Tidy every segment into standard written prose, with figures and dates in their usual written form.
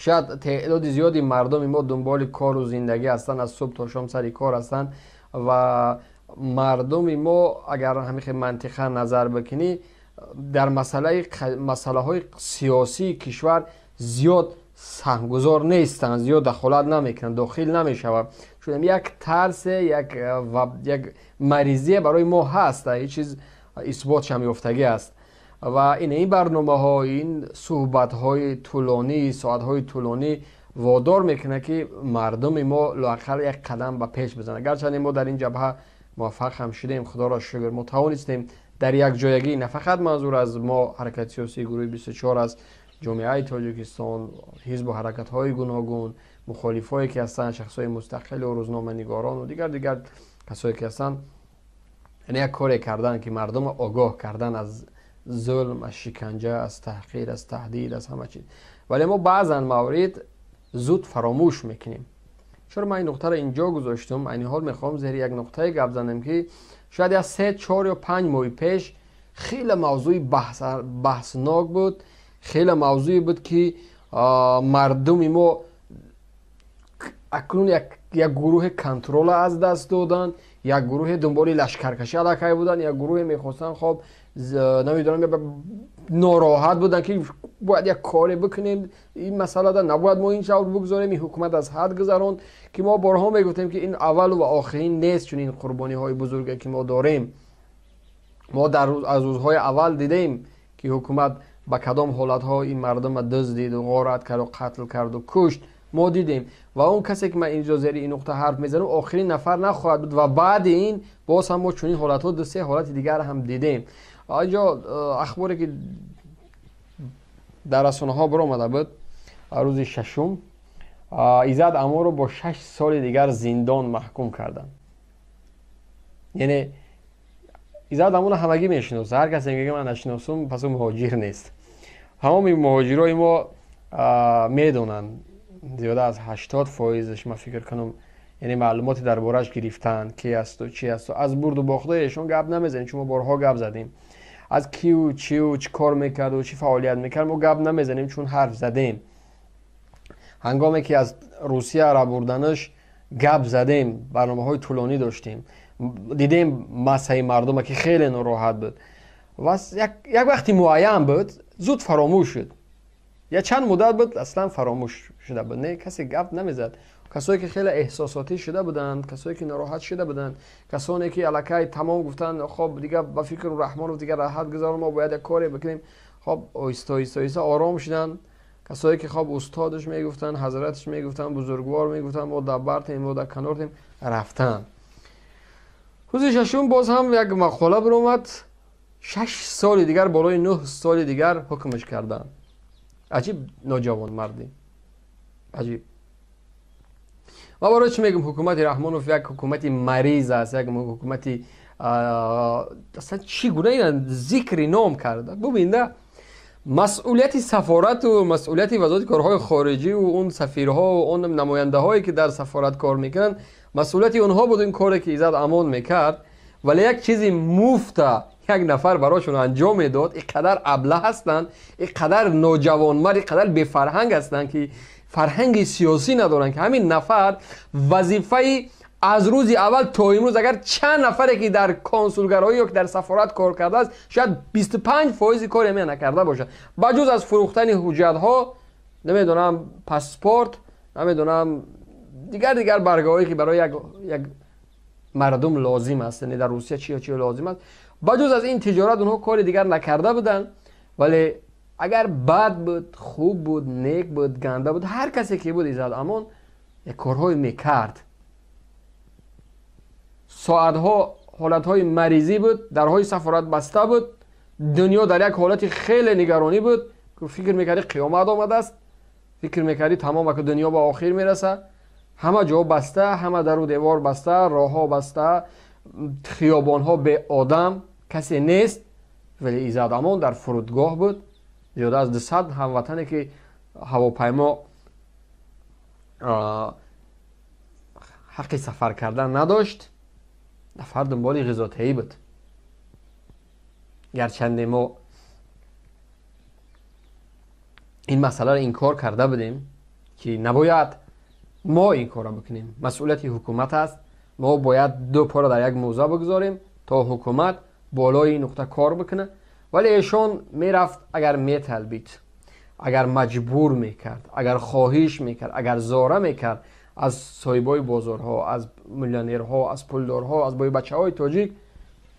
شاید تعداد زیادی مردم ما دنبال کار و زندگی هستن، از صبح تا شام سر کار هستن و مردم ما اگر همین منطقه نظر بکنی در مسئله های سیاسی کشور زیاد سهمگذار نیستن، زیاد دخالت نمیکنن، داخل نمیشوند، چون یک ترس، یک مریضی برای ما هست، هیچ چیز اثبات هم یافتگی است. و این برنامه ها، این صحبت های طولانی، ساعت های طولانی وادار میکنه که مردم ما لااقل یک قدم به پیش بزنه. گرچه ما در این جبهه موفق هم شدیم، خدا را شکر، ما توانستیم در یک جایگی، نه فقط منظور از ما حرکت سیاسی گروه 24 از جامعه تاجیکستان، حزب و حرکت های گوناگون، مخالفایی که هستند، شخصای مستقل و روزنامه نگاران و دیگر کسایی که هستند، یعنی یک کاری کردن که مردم آگاه کردن از ظلم، از شکنجه، از تحقیر، از تهدید، از همه چیز. ولی ما بعضا موارد زود فراموش میکنیم. چرا من این نقطه را اینجا گذاشتم؟ این حال میخوام زیر یک نقطه گپ زنم که شاید از 3 4 یا 5 ماه پیش خیلی موضوع بحثناک بود، خیلی موضوعی بود که مردم ما اکنون یک گروه کنترل از دست دادن، یک گروه دنبال لشکرکشی علاقه بودن، یک گروه میخواستن خب نمیدونم ناراحت بودن که باید یک کاری بکنیم، این مسئله ده نباید ما این شور بگذاریم، این حکومت از حد گذران، که ما بارها میگفتیم که این اول و آخرین نیست، چون این قربانی های بزرگی که ما داریم، ما از روزهای اول دیدیم که حکومت با کدام حالت ها این مردم دزدید و غارت کرد و قتل کرد و کشت، ما دیدیم. و اون کسی که من اینجا زیر این نقطه حرف میزنم آخرین نفر نخواهد بود و بعد این باز هم ما چنین حالت ها 2 3 حالت دیگر هم دیدیم. اینجا اخباری که در رسانه ها برآمده بود، روز 6 ایزد اما رو با 6 سال دیگر زندان محکوم کردن. یعنی ایزد اما همگی میشناسه، هر کسی میگه من نشناسم پس اون مهاجر نیست. همه مهاجرای ما میدونن، زیاده از 80%ش من فکر کنم یعنی معلوماتی دربارش گرفتن، کی است و چی است و از برد و باخته ایشون گپ نمیزنیم، چون ما بارها گپ زدیم. از کی و چی و چی کار میکرد و چی فعالیت میکرد ما گپ نمیزنیم، چون حرف زدیم. هنگامی که از روسیه را بردنش گپ زدیم، برنامه‌های طولانی داشتیم، دیدیم مسئله مردم که خیلی ناراحت بود و یک وقتی معین بود زود فراموش شد، یا چند مدت بود اصلا فراموش شده بود، نه کسی گپ نمیزد. کسایی که خیلی احساساتی شده بودند، کسایی که ناراحت شده بودند، کسانی که الکی تمام گفتن خب دیگه با فکر رحمان و دیگه راحت گذارم، ما باید کاری بکنیم، خب آیسته آیسته آرام شدن. کسایی که خب استادش میگفتن، حضرتش میگفتن، بزرگوار میگفتن ما دبرتیم، ما در کنارتیم، رفتن. روز 6 باز هم یک مقاله برآمد، 6 سال دیگر بالای 9 سال دیگر حکمش کردن. عجیب نوجوان مردی، عجیب. ما برای چی میگم حکومت رحمانوف یک حکومت مریض است، یک حکومت اصلا چی گونه این ذکر نام کرده. ببینده مسئولیت سفارت و مسئولیت وزارت کارهای خارجی و اون سفیرها و اون نماینده هایی که در سفارت کار میکنن، مسئولیت اونها بود این کاری که ایزد امان میکرد. ولی یک چیزی مفته یک نفر براشون انجام میداد، اینقدر ابله هستند، اینقدر نوجوانمرد، اینقدر بی فرهنگ هستند که فرهنگ سیاسی ندارن، که همین نفر وظیفه از روز اول تا امروز اگر چند نفری که در کنسولگرایی یا در سفارت کار کرده است، شاید 25% کار می نکرده باشه، بجز از فروختن حجت ها، نمیدونم پاسپورت، نمیدونم دیگر برگاهایی که برای یک مردم لازم است، یعنی در روسیه چی لازم است، بجز از این تجارت اونها کار دیگر نکرده بودن. ولی اگر بد بود، خوب بود، نیک بود، گنده بود، هر کسی که بود ایزد امان یک کارهای میکرد. ساعتها حالتهای مریضی بود، درهای سفارت بسته بود، دنیا در یک حالت خیلی نگرانی بود که فکر میکردی قیامت آمده است، فکر میکردی تمام که دنیا به آخر میرسه، همه جا بسته، همه در و دیوار بسته، راه ها بسته، خیابان ها به آدم، کسی نیست. ولی ایزد امان در فرودگاه بود، زیاده از 200 هموطنی که هواپیما حق سفر کردن نداشت، نفر دنبال غذا تهیه بود. گرچند ما این مسئله را انکار کرده بودیم، که نباید ما این کار بکنیم. مسئولیت حکومت است. ما باید دو پا را در یک موضع بگذاریم تا حکومت بالای نقطه کار بکنه. ولی ایشان میرفت اگر میطلبید، اگر مجبور میکرد، اگر خواهش میکرد، اگر زاره میکرد از صاحبای بازارها، از میلیونرها، از پولدارها، از بچه های تاجیک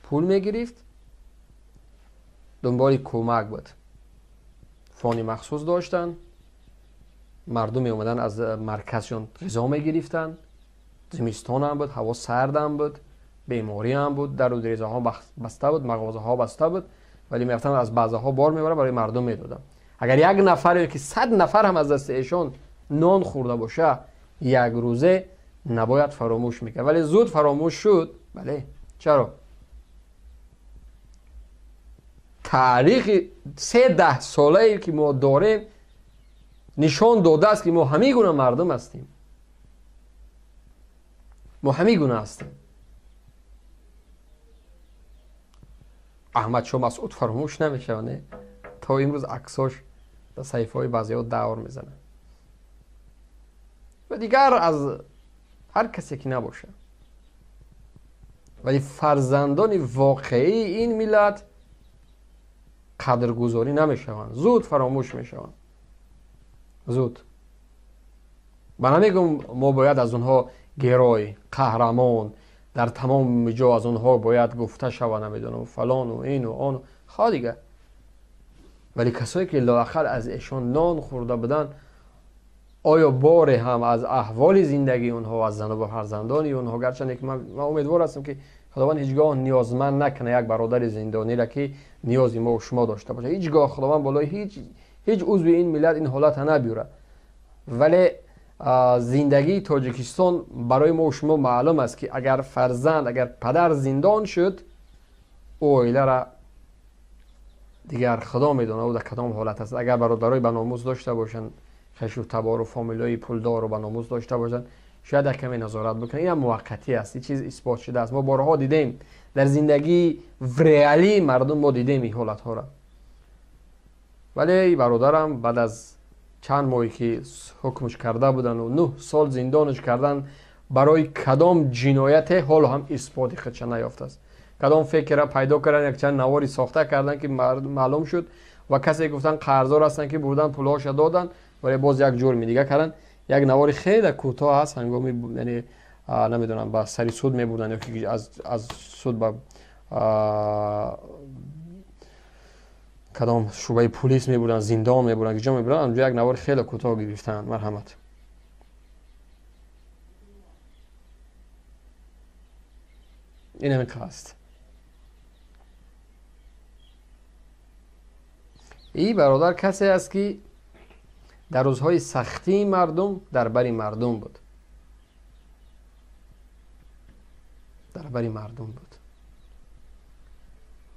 پول میگرفت، دنبال کمک بود. فانی مخصوص داشتن، مردم می اومدن از مرکزشون غذا میگرفتن، زمستان هم بود، هوا سرد هم بود، بیماری هم بود، در و دریزه ها بسته بود، مغازه ها بسته بود، ولی میرفتن از بعضه ها بار میبرن برای مردم میدادن. اگر یک نفر یا که 100 نفر هم از دست ایشون نان خورده باشه یک روزه، نباید فراموش میکرد. ولی زود فراموش شد. بله، چرا؟ تاریخ 13 ساله که ما داریم نشان داده است که ما همه گونه مردم هستیم. ما همه گونه هستیم. احمد شاه مسعود فراموش نمیشه، نه؟ تا امروز عکساش در صحیفه های بعضی ها دور میزنه. و دیگر از هر کسی که نباشه، ولی فرزندان واقعی این ملت قدرگذاری نمیشوند، زود فراموش میشوند. زود. من نمیگم ما باید از اونها گرای، قهرمان، در تمام جا از اونها باید گفته شود، نمیدونم فلان و این و آن، خواه دیگه. ولی کسایی که لااقل از ایشان نان خورده بدن، آیا باره هم از احوال زندگی اونها، از زن و فرزندان اونها، گرچه که من امیدوار هستم که خداوند هیچگاه نیازمند نکنه یک برادر زندانی را که نیازی ما و شما داشته باشه. هیچگاه خداوند بالای هیچ عضو این ملت این حالت نبیوره. ولی زندگی تاجیکستان برای ما و شما معلوم است که اگر فرزند، اگر پدر زندان شد، او عائله را دیگر خدا میدونه او در کدام حالت است. اگر برادرای بناموس داشته باشن، خش و تبار و فامیلای پولدار و بناموس داشته باشن، شاید کمی نظارت بکنن. این هم موقتی است، این چیز اثبات شده است. ما بارها دیدیم در زندگی ریالی مردم، ما دیدیم این حالت ها را. ولی برادرم بعد از چند ماهی که حکمش کرده بودن و 9 سال زندانش کردن برای کدام جنایت، حال هم اثبات خودش نیافته است. کدام فکر را پیدا کردن، یک چند نواری ساخته کردن که معلوم شد و کسی گفتن قرضدار هستن که بردن پولهاش دادن، ولی باز یک جرم دیگه کردن. یک نواری خیلی کوتاه هست، هنگامی یعنی نمیدونم با سری سود میبردن یا که از سود با کدام شعبه پلیس میبردن، زندان میبردن، کجا میبردن، اونجا یک نوار خیلی کوتاه گرفتن. مرحمت. این همین است. این برادر کسی است که در روزهای سختی مردم در بری مردم بود. در بری مردم بود.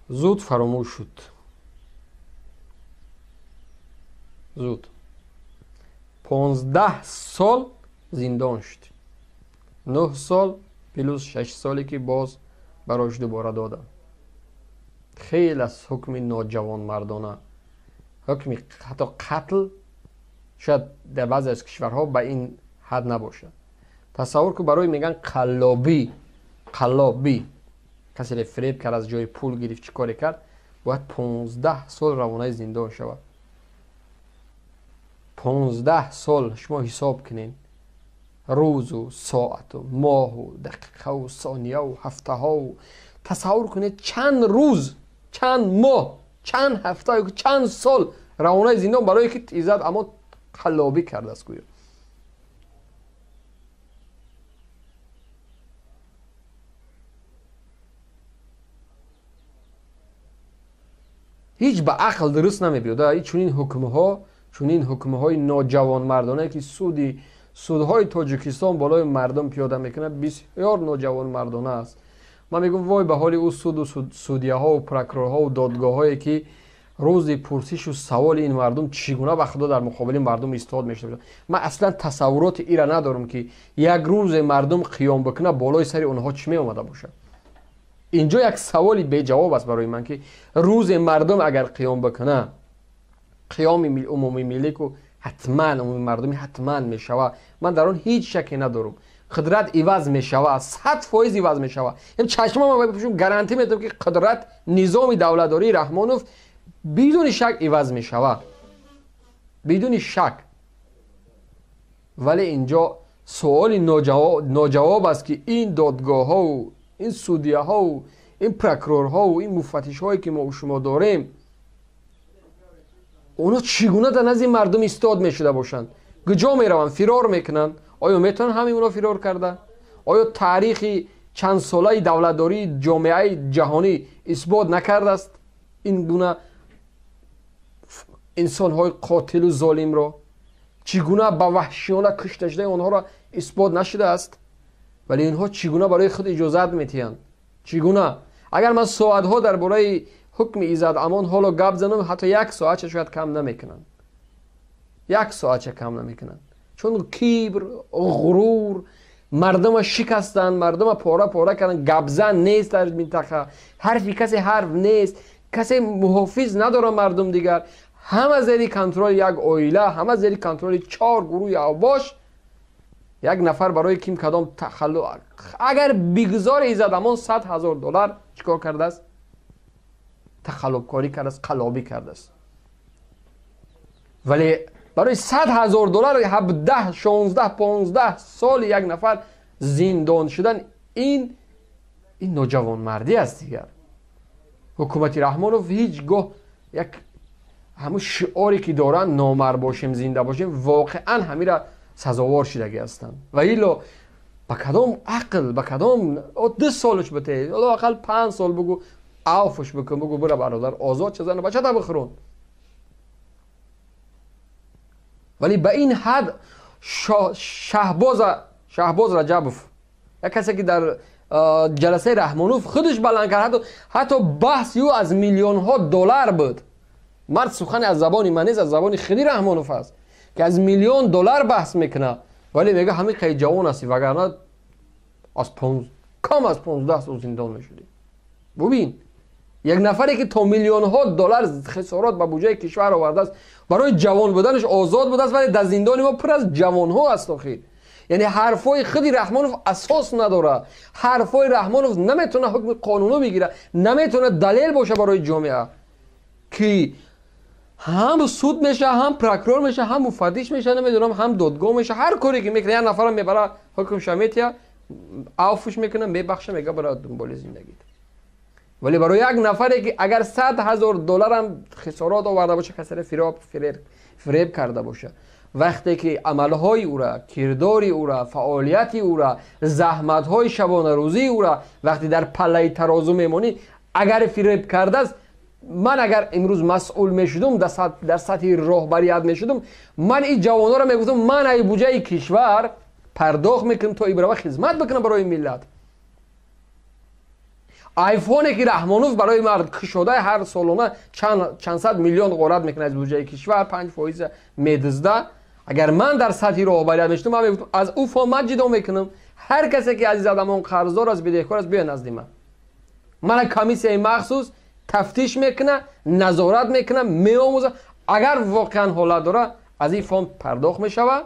زود فراموش شد. زود. 15 سال زندان شد. 9 سال پلوس 6 سالی که باز برایش دوباره دادن. خیلی از حکم نوجوان مردانه، حکم حتی قتل شاید در بعضی از کشورها به این حد نباشه. تصور که برای میگن قلابی کسی را فریب کرد، از جای پول گرفت، چی کاری کرد، باید 15 سال روانه زندان شود. 15 سال شما حساب کنین، روز و ساعت و ماه و دقیقه و ثانیه و هفته ها و تصور کنید چند روز، چند ماه، چند هفته و چند سال روانه زندان برای که ایزد اما قلابی کرده است. گویا هیچ به عقل درست نمیبیاده. چون این حکمه های نوجوان مردانه که سودهای تاجیکستان بالای مردم پیاده میکنه بسیار نوجوان مردانه است. من میگم وای به حال او سود و سودیه ها و پروکورها و دادگاه هایی که روز پرسش و سوال این مردم چگونه به خدا در مقابل مردم ایستاد میشه. من اصلا تصورات ای را ندارم که یک روز مردم قیام بکنه بالای سر اونها چی می اومده باشه. اینجا یک سوالی به جواب است برای من که روز مردم اگر قیام بکنه، قیام عمومی ملی کو حتما عمومی مردمی حتما میشوه. من در اون هیچ شکی ندارم. قدرت عوض میشوه، 100% عوض میشوه. این چشم من بهشون گارانتی میدم که قدرت نظام دولتداری رحمانوف بدون شک عوض میشوه، بدون شک. ولی اینجا سوال ناجواب است که این دادگاه ها و این سودیه ها و این پروکرور ها و این مفتش هایی که ما و شما داریم، اونا چگونه در نزد مردم ایستاد میشده باشند؟ کجا میروند؟ فرار میکنن. آیا میتونن همین اونا فرار کرده؟ آیا تاریخی چند ساله دولتداری جامعه جهانی اثبات نکرده است این گونه انسان های قاتل و ظالم را؟ چگونه با وحشیانه کشته شده اونها را اثبات نشده است؟ ولی اینها چگونه برای خود اجازت میتیند؟ چگونه؟ اگر من ساعتها درباره حکم ایزد امان حالا گپ زنم، حتی 1 ساعت شاید کم نمیکنن. 1 ساعت کم نمیکنن. چون کبر، غرور، مردم شکستن، مردم پاره پاره کردن. گپ زن نیست در منطقه، حرفی کسی حرف نیست، کسی محافظ نداره مردم دیگر. همه زیر کنترل یک عائله، همه زیر کنترل 4 گروه اوباش. یک نفر برای کیم کدام تخلف، اگر بگذار ایزد امان $100,000 چیکار کرده است؟ تخلف کاری کرده است، قلابی کرده است. ولی برای $100,000 17 16 15 سال یک نفر زندان شدن، این نوجوان مردی است دیگر. حکومت رحمانوف هیچگاه یک همون شعاری که دارن نامرد باشیم زنده باشیم، واقعا همین را سزاوار شدگی هستند. و ایلا با کدام عقل، با کدام 2 سالش بته، حالا اقل 5 سال بگو عفوش بکن، بگو برو برادر آزاد چه زن بچه تا بخورون. ولی به این حد شهباز رجبوف، یک کسی که در جلسه رحمانوف خودش بلند کرد، حتی بحث یو از $میلیون‌ها بود. مرد سخن از زبان من نیست، از زبان خودی رحمانوف است که از $1,000,000 بحث میکنه. ولی میگه همین خیلی جوان هستی، وگرنه کم از 15 سال زندان میشدی. ببین یک نفری که تا $میلیون‌ها خسارات به بودجه کشور آورده است، برای جوان بودنش آزاد بوده است، ولی در زندان ما پر از جوان ها است. آخر یعنی حرفای خودی رحمانوف اساس نداره. حرفای رحمانوف نمیتونه حکم قانونی بگیره، نمیتونه دلیل باشه برای جامعه که هم سود میشه، هم پروکرور میشه، هم مفتش میشه، نمیدونم هم دادگاه میشه. هر کاری که میکنه یک نفرم میبره حکم شمیتیا عفوش میکنه، میبخشه، میگه برای دنبال زندگیت. ولی برای یک نفری که اگر $100,000 هم خسارات آورده باشه، کسر فریب کرده باشه، وقتی که عملهای او را، کرداری او را، فعالیتی او را، زحمتهای شبانه روزی او را وقتی در پله ترازو میمونی، اگر فریب کرده است، من اگر امروز مسئول میشدم، در سطح راهبریت میشدم، من این جوانا را میگفتم من ای بودجه کشور پرداخت میکنم تا ایبرا خدمت بکنم برای ملت. آیفونی که رحمانوف برای مرد کشوده هر سالانه چند صد میلیون قرض میکنه از بودجه کشور، 5% میدزده. اگر من در سطح راهبریت میشدم، من میگفتم از او فام من جدا میکنم، هر کسی که عزیز آدمان قرضدار از بدهکار است بیا نزد من کمیسیه مخصوص تفتیش میکنه، نظارت میکنه، میآموزه. اگر واقعا حالت داره از این فاند پرداخت میشوه،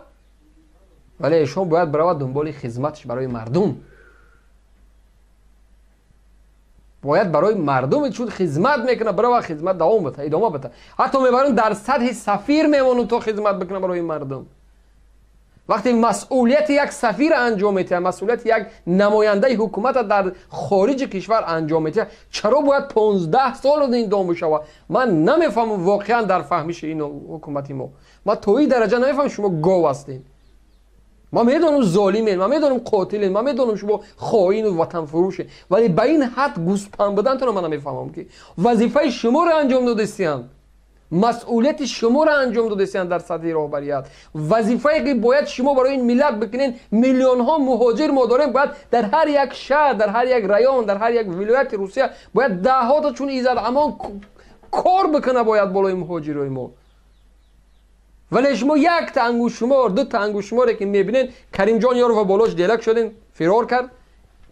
ولی ایشون باید برود دنبال خدمتش برای مردم. باید برای مردم چون خدمت میکنه، برای خدمت دوام بده، ادامه بده. حتی میبرن در سطح سفیر میمونن تو خدمت بکنه برای مردم. وقتی مسئولیت یک سفیر انجام میده، مسئولیت یک نماینده حکومت در خارج کشور انجام میده، چرا باید 15 سال این دام بشه؟ من نمیفهمم واقعا در فهمش این حکومتی ما. من تو این درجه نمیفهمم شما گاو هستین. ما میدونم ظالمین، ما میدونم قاتلین، ما میدونم شما خائن و وطن فروشین، ولی به این حد گوسپند بدن تو من نمیفهمم که وظیفه شما رو انجام دادین، مسئولیت شما رو انجام دادین در سطح راهبریت. وظیفه‌ای که باید شما برای این ملت بکنین، میلیون ها مهاجر ما داریم، باید در هر یک شهر، در هر یک ریان، در هر یک ولایت روسیه باید ده ها تا چون ایزد امان کار بکنه باید بالای مهاجرای ما. ولی شما یک تا انگوش شمار، 2 تا انگوش شماری که میبینین، کریم جان یارو و بالاش دیلک شدین، فرار کرد،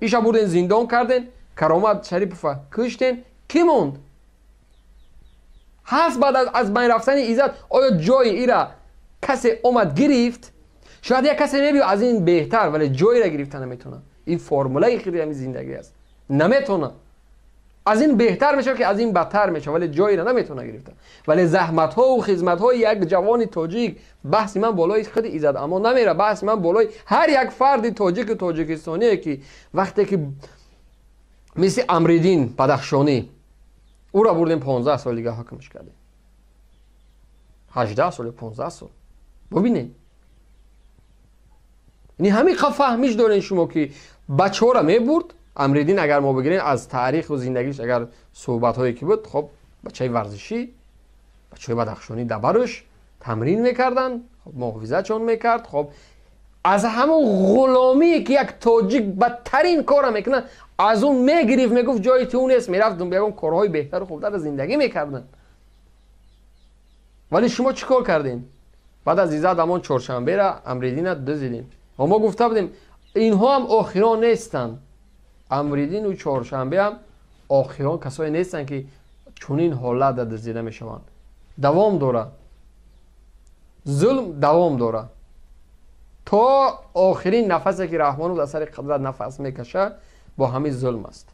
ایشا بردین زندان کردین، کرامت شریف کشتین، کی موند؟ هست بعد از بین رفتن ایزد آیا جای ایرا کسی اومد گرفت، شاید یک کسی میبینه از این بهتر ولی جایی را گرفتن نمیتونه. این فرموله خیلی همین زندگی است، نمیتونه. از این بهتر میشه که از این بدتر میشه ولی جایی را نمیتونه گرفتن. ولی زحمت ها و خدمت های یک جوان تاجیک، بحث من بالای خود ایزد امان نمیره، بحث من بالای هر یک فرد تاجیک و تاجیکستانی که وقتی که مثل امریدین بدخشانی او را بردیم 15 سال دیگه حاکمش کردیم، 18 سال 15 سال. ببینید یعنی همین فهمیش دارین شما که بچه ها را میبرد امریدین. اگر ما بگیریم از تاریخ و زندگیش اگر صحبت هایی که بود، خب بچه ورزشی، بچه بدخشانی دبرش تمرین میکردن، خب محافظت چون میکرد. خب از همون غلامی که یک تاجیک بدترین کار میکنه از اون میگریف، میگفت جای تو نیست، میرفت بگم کارهای بهتر و خوبتر زندگی میکردن. ولی شما چیکار کردین؟ بعد از ایزد امان چهارشنبه را امریدین دزدیدین. ما گفته بودیم اینها هم آخران نیستن، امریدین و چهارشنبه هم آخران کسایی نیستن که چنین حالت دزدیده میشوند. دوام داره، ظلم دوام داره تا آخرین نفسی که رحمان در سر قدرت نفس میکشه با همین ظلم است.